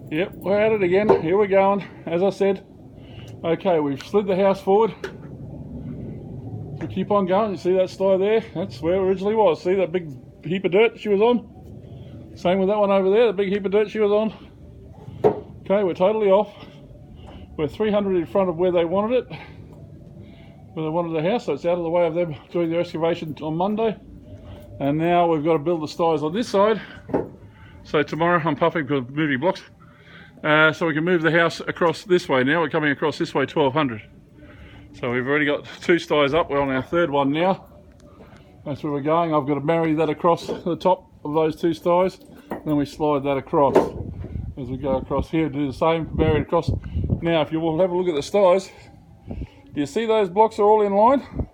Yep, we're at it again. Here we're going, as I said. Okay, we've slid the house forward. We keep on going. You see that sty there? That's where it originally was. See that big heap of dirt she was on? Same with that one over there, the big heap of dirt she was on. Okay, we're totally off. We're 300 in front of where they wanted it, where they wanted the house, so it's out of the way of them doing their excavation on Monday. And now we've got to build the sties on this side. So tomorrow I'm puffing because I'm moving blocks. So we can move the house across this way now. We're coming across this way 1200. So we've already got 2 sties up. We're on our 3rd one now. That's where we're going. I've got to marry that across the top of those 2 sties. Then we slide that across. As we go across here, do the same, marry it across. Now if you will have a look at the sties, do you see those blocks are all in line?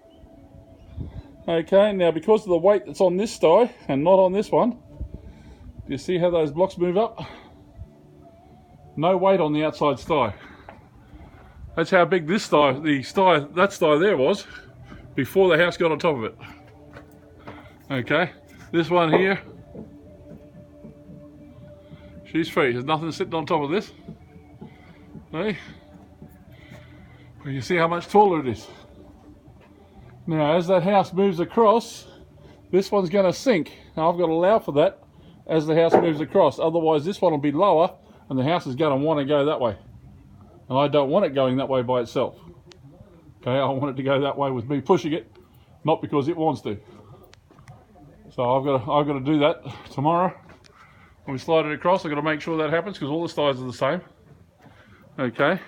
Okay, now because of the weight that's on this sty and not on this one, do you see how those blocks move up? No weight on the outside sty. That's how big this sty, that sty there was before the house got on top of it. Okay, this one here, she's free. There's nothing sitting on top of this. Hey, well, you see how much taller it is. Now, as that house moves across, this one's going to sink. Now, I've got to allow for that as the house moves across. Otherwise, this one will be lower and the house is going to want to go that way. And I don't want it going that way by itself. Okay, I want it to go that way with me pushing it, not because it wants to. So I've got to do that tomorrow. When we slide it across, I've got to make sure that happens because all the sties are the same. Okay,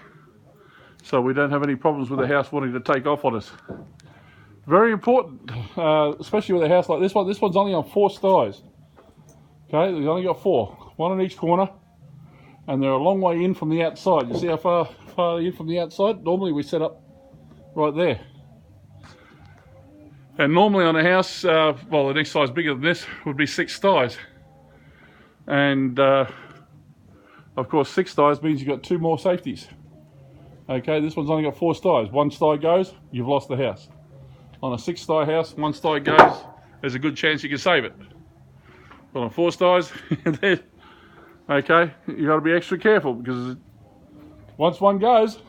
so we don't have any problems with the house wanting to take off on us. Very important, especially with a house like this one. This one's only on 4 sties. Okay, we've only got 4, 1 in each corner, and they're a long way in from the outside. You see how far in from the outside? Normally we set up right there. And normally on a house, well, the next size bigger than this would be 6 sties. And of course 6 sties means you've got 2 more safeties. Okay, this one's only got 4 sties. 1 sty goes, you've lost the house. On a 6 sty house, 1 sty goes, there's a good chance you can save it. But on 4 sties, okay, you got to be extra careful because once one goes,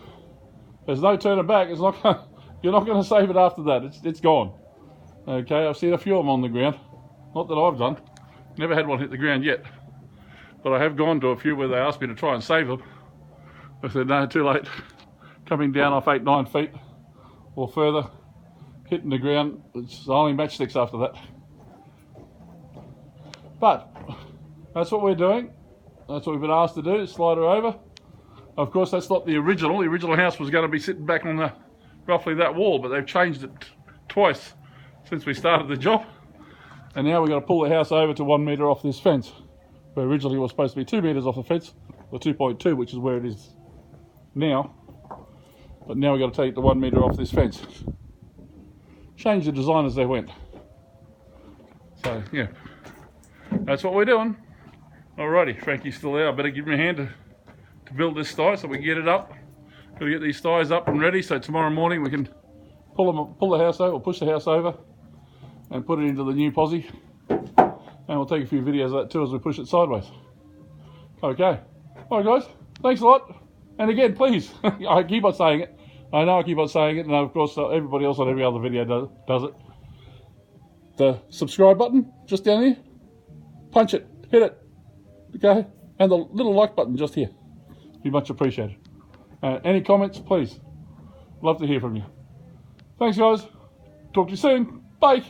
there's no turning back. It's not gonna, you're not going to save it after that. It's gone. Okay, I've seen a few of them on the ground. Not that I've done. Never had one hit the ground yet. But I have gone to a few where they asked me to try and save them. I said, no, too late. Coming down off 8-9 feet or further, hitting the ground, it's only matchsticks after that. But that's what we're doing. That's what we've been asked to do, slide her over. Of course, that's not the original. The original house was going to be sitting back on roughly that wall, but they've changed it twice since we started the job. And now we've got to pull the house over to 1 metre off this fence, where originally it was supposed to be 2 metres off the fence, or 2.2, which is where it is now. But now we've got to take the 1 metre off this fence. Change the design as they went. So, yeah. That's what we're doing. Alrighty, Frankie's still there. I better give him a hand to build this sty so we can get it up. Got to get these sties up and ready so tomorrow morning we can pull the house over, or push the house over and put it into the new posse. And we'll take a few videos of that too as we push it sideways. Okay. Alright guys, thanks a lot. And again, please, I keep on saying it. I know I keep on saying it, and of course everybody else on every other video does it. The subscribe button, just down here. Punch it, hit it, okay? And the little like button just here. Be much appreciated. Any comments, please. Love to hear from you. Thanks guys. Talk to you soon. Bye.